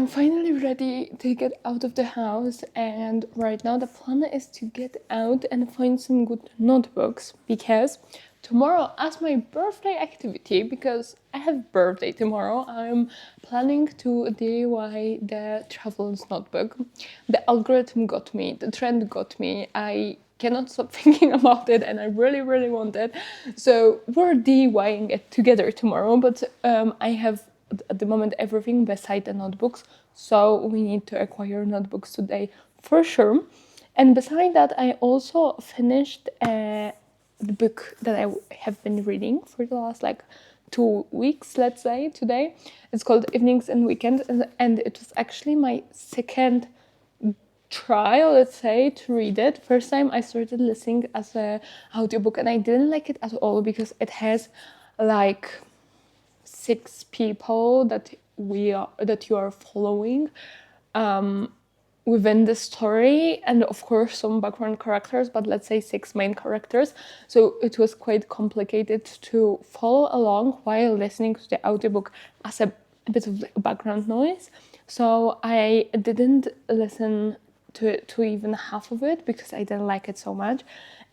I'm finally ready to get out of the house, and right now the plan is to get out and find some good notebooks because tomorrow, as my birthday activity, because I have birthday tomorrow, I'm planning to DIY the travels notebook. The algorithm got me, the trend got me. I cannot stop thinking about it, and I really, really want it. So we're DIYing it together tomorrow, but I have at the moment everything beside the notebooks, so we need to acquire notebooks today for sure. And beside that, I also finished the book that I have been reading for the last like 2 weeks, let's say. Today it's called Evenings and Weekends, and it was actually my second trial, let's say, to read it. First time I started listening as a audiobook, and I didn't like it at all because it has like 6 people that you are following within the story, and of course some background characters, but let's say 6 main characters. So it was quite complicated to follow along while listening to the audiobook as a bit of background noise. So I didn't listen to even half of it because I didn't like it so much.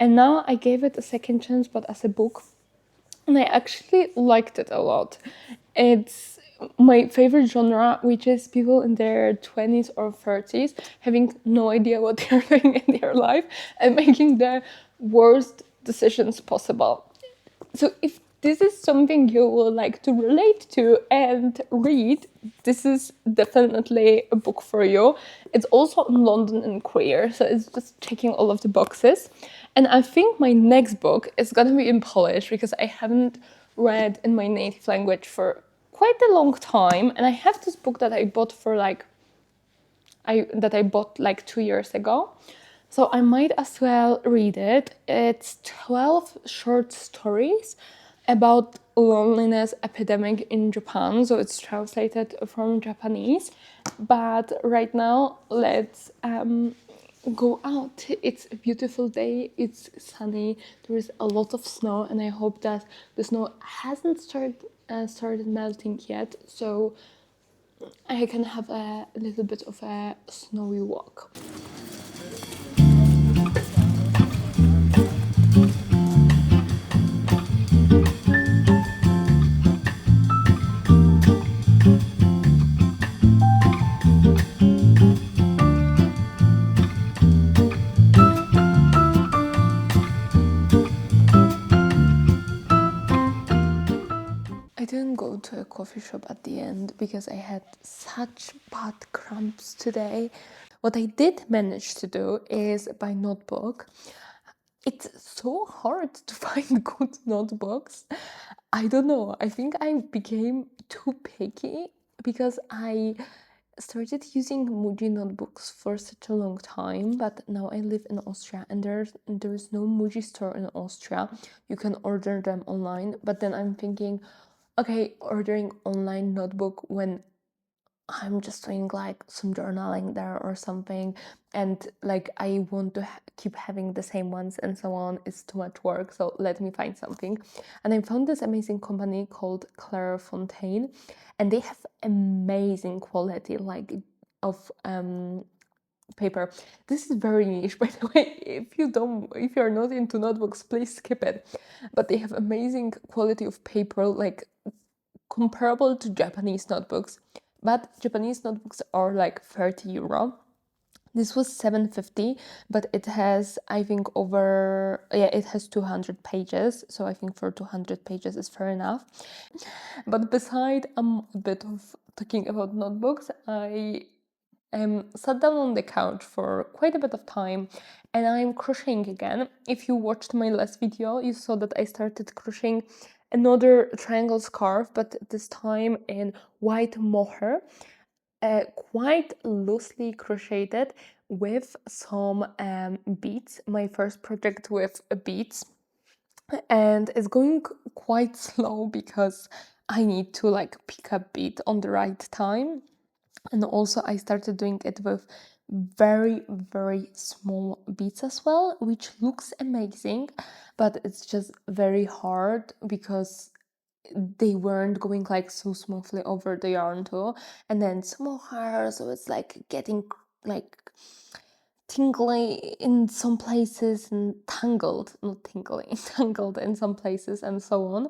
And now I gave it a second chance, but as a book, and I actually liked it a lot. It's my favorite genre, which is people in their 20s or 30s having no idea what they're doing in their life and making the worst decisions possible. So if this is something you would like to relate to and read, this is definitely a book for you. It's also in London and queer, so it's just checking all of the boxes. And I think my next book is gonna be in Polish because I haven't read in my native language for quite a long time. And I have this book that I bought for like 2 years ago. So I might as well read it. It's 12 short stories about loneliness epidemic in Japan. So it's translated from Japanese. But right now, let's go out. It's a beautiful day. It's sunny. There is a lot of snow, and I hope that the snow hasn't started melting yet. So I can have a little bit of a snowy walk. I didn't go to a coffee shop at the end because I had such bad cramps today. What I did manage to do is buy notebook. It's so hard to find good notebooks. I don't know. I think I became too picky because I started using Muji notebooks for such a long time, but now I live in Austria and there is no Muji store in Austria. You can order them online, but then I'm thinking, okay, ordering online notebook when I'm just doing like some journaling there or something, and like I want to keep having the same ones and so on. It's too much work, so let me find something. And I found this amazing company called Clairefontaine, and they have amazing quality like of paper. This is very niche, by the way. If you're not into notebooks, please skip it. But they have amazing quality of paper, like comparable to Japanese notebooks. But Japanese notebooks are like 30 euro. This was 750, but it has, I think, it has 200 pages. So I think for 200 pages is fair enough. But beside a bit of talking about notebooks, I sat down on the couch for quite a bit of time and I'm crocheting again. If you watched my last video, you saw that I started crocheting another triangle scarf, but this time in white mohair, quite loosely crocheted with some beads. My first project with beads, and it's going quite slow because I need to like pick up bead on the right time. And also I started doing it with very, very small beads as well, which looks amazing, but it's just very hard because they weren't going like so smoothly over the yarn too, and then some more harder, so it's like getting like tingly in some places and tangled, not tingly, tangled in some places and so on.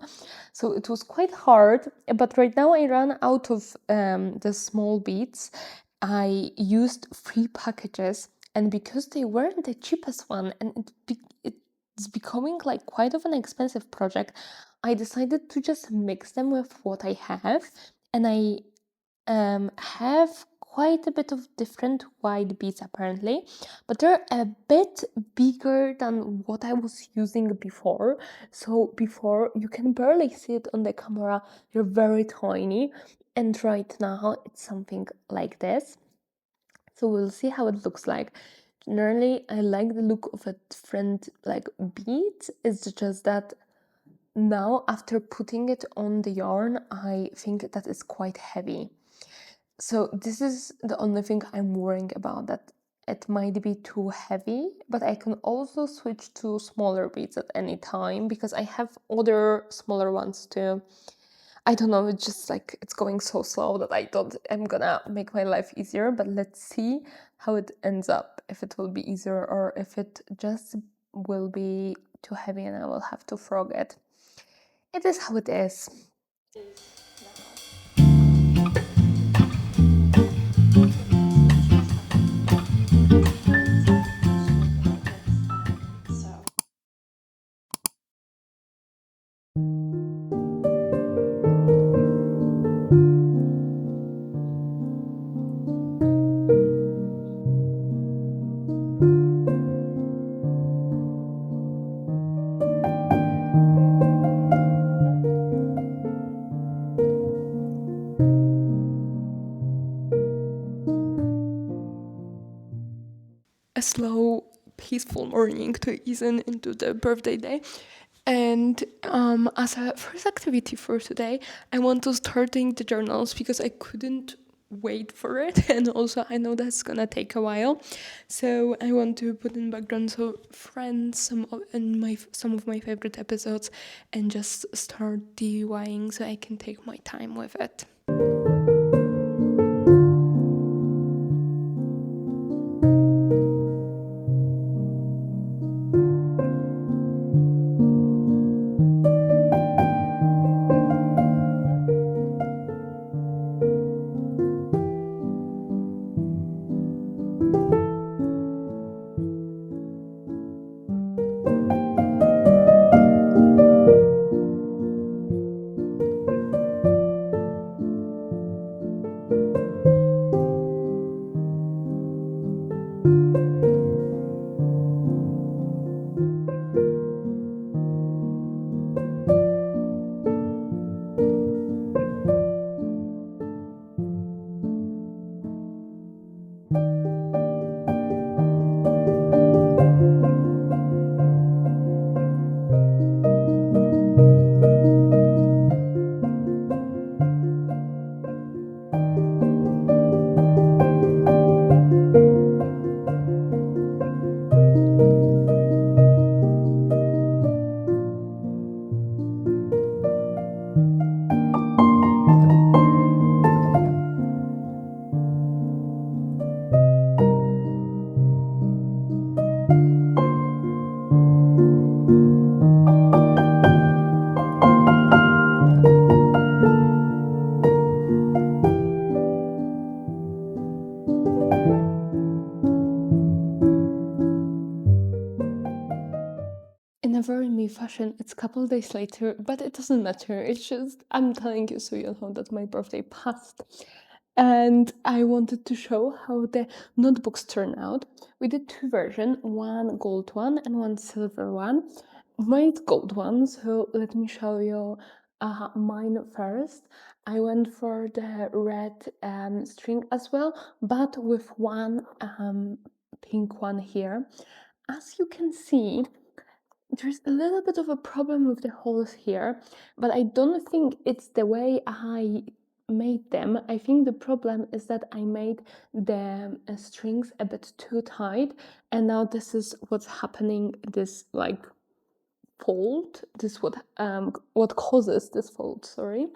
So it was quite hard, but right now I ran out of the small beads. I used 3 packages, and because they weren't the cheapest one and it's becoming like quite of an expensive project, I decided to just mix them with what I have, and I have quite a bit of different wide beads apparently, but they're a bit bigger than what I was using before. So before, you can barely see it on the camera, they're very tiny, and right now it's something like this. So we'll see how it looks like. Generally, I like the look of a different like bead. It's just that now after putting it on the yarn, I think that it's quite heavy. So this is the only thing I'm worrying about, that it might be too heavy, but I can also switch to smaller beads at any time because I have other smaller ones too. I don't know, it's just like it's going so slow that I thought I'm gonna make my life easier, but let's see how it ends up, if it will be easier or if it just will be too heavy and I will have to frog it. It is how it is. A slow, peaceful morning to ease into the birthday day. And as a first activity for today, I want to start doing the journals because I couldn't wait for it, and also I know that's gonna take a while. So I want to put in background so friends, some of my favorite episodes, and just start DIYing so I can take my time with it. In a very me fashion, it's a couple days later, but it doesn't matter. It's just, I'm telling you so you'll know that my birthday passed. And I wanted to show how the notebooks turn out. We did 2 versions, one gold one and one silver one. Made gold one, so let me show you mine first. I went for the red string as well, but with one pink one here. As you can see, there's a little bit of a problem with the holes here, but I don't think it's the way I made them. I think the problem is that I made the strings a bit too tight, and now this is what's happening, this like fold. This what causes this fold, sorry.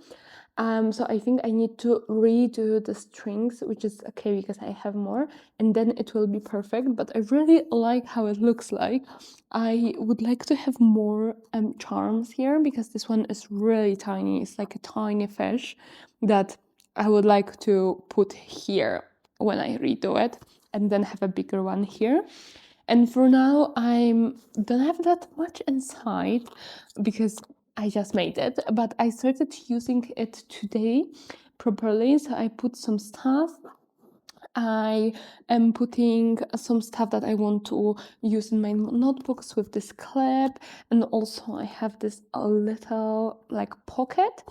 So I think I need to redo the strings, which is okay because I have more, and then it will be perfect. But I really like how it looks like. I would like to have more charms here because this one is really tiny. It's like a tiny fish that I would like to put here when I redo it, and then have a bigger one here. And for now, I don't have that much inside because I just made it, but I started using it today properly. So I put some stuff. I am putting some stuff that I want to use in my notebooks with this clip, and also I have this a little like pocket.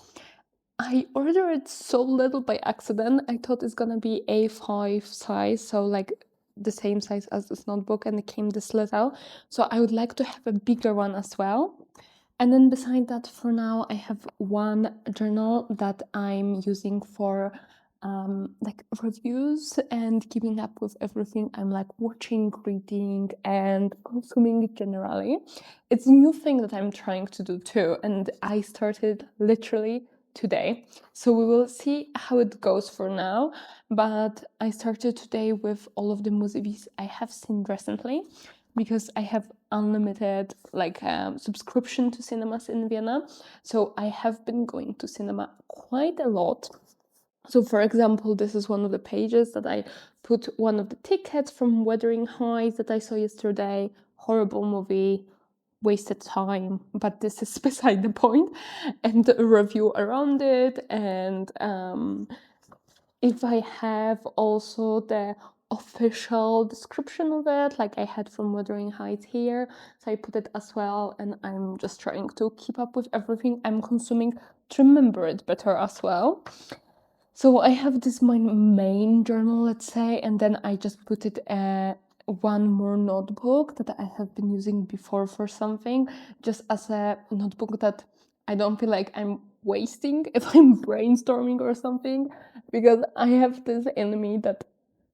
I ordered so little by accident. I thought it's gonna be A5 size, so like the same size as this notebook, and it came this little. So I would like to have a bigger one as well. And then beside that, for now, I have one journal that I'm using for like reviews and keeping up with everything I'm like watching, reading, and consuming generally. It's a new thing that I'm trying to do too, and I started literally today. So we will see how it goes for now. But I started today with all of the movies I have seen recently because I have unlimited like subscription to cinemas in Vienna. So I have been going to cinema quite a lot. So for example, this is one of the pages that I put one of the tickets from Wuthering Heights that I saw yesterday. Horrible movie, wasted time, but this is beside the point, and a review around it. And if I have also the official description of it, like I had from Wuthering Heights here, so I put it as well, and I'm just trying to keep up with everything I'm consuming to remember it better as well. So I have this my main journal, let's say, and then I just put it one more notebook that I have been using before for something, just as a notebook that I don't feel like I'm wasting if I'm brainstorming or something, because I have this enemy that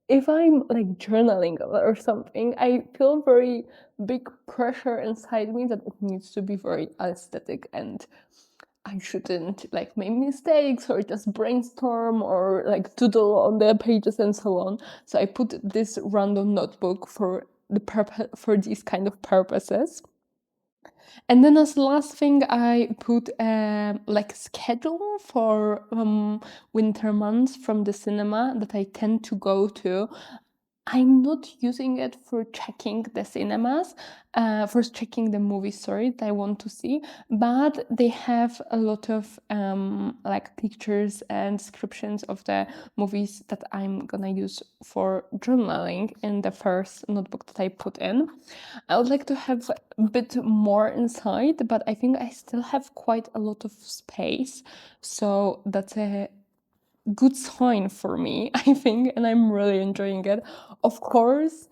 if I'm like journaling or something, I feel very big pressure inside me that it needs to be very aesthetic, and I shouldn't like make mistakes or just brainstorm or like doodle on the pages and so on. So I put this random notebook for the purpose for these kind of purposes. And then as last thing, I put like schedule for winter months from the cinema that I tend to go to. I'm not using it for checking the cinemas, for checking the movies, sorry, that I want to see, but they have a lot of like pictures and descriptions of the movies that I'm gonna use for journaling in the first notebook that I put in. I would like to have a bit more inside, but I think I still have quite a lot of space, so that's a good sign for me, I think, and I'm really enjoying it. Of course,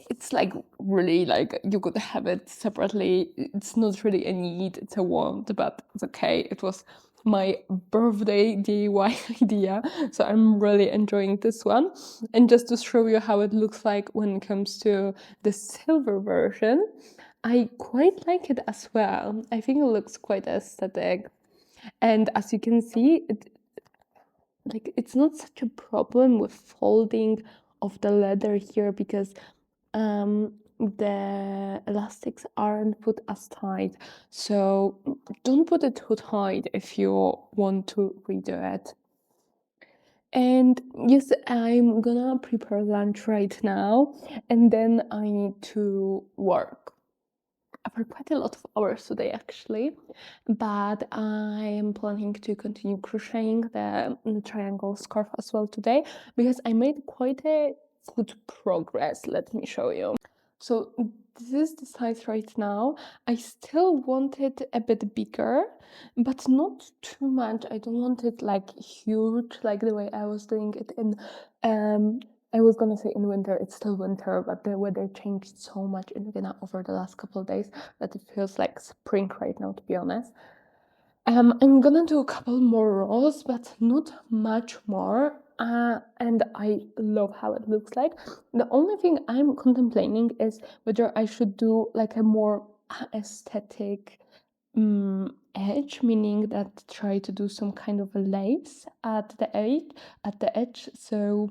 it's like really like you could have it separately. It's not really a need, it's a want, but it's okay. It was my birthday DIY idea, so I'm really enjoying this one. And just to show you how it looks like when it comes to the silver version, I quite like it as well. I think it looks quite aesthetic. And as you can see, like it's not such a problem with folding of the leather here because the elastics aren't put as tight, so don't put it too tight if you want to redo it. And yes, I'm gonna prepare lunch right now, and then I need to work for quite a lot of hours today actually, but I am planning to continue crocheting the triangle scarf as well today because I made quite a good progress. Let me show you. So this is the size right now. I still want it a bit bigger, but not too much. I don't want it like huge, like the way I was doing it in I was gonna say in winter, it's still winter, but the weather changed so much in Vienna over the last couple of days that it feels like spring right now, to be honest. I'm gonna do a couple more rows, but not much more. And I love how it looks like. The only thing I'm contemplating is whether I should do like a more aesthetic edge, meaning that try to do some kind of a lace at the edge. So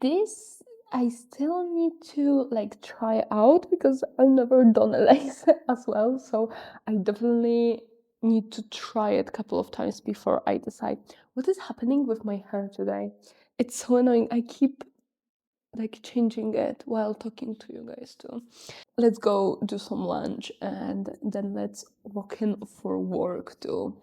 this I still need to like try out because I've never done a lace as well. So I definitely need to try it a couple of times before I decide. What is happening with my hair today? It's so annoying. I keep like changing it while talking to you guys too. Let's go do some lunch and then let's walk in for work too.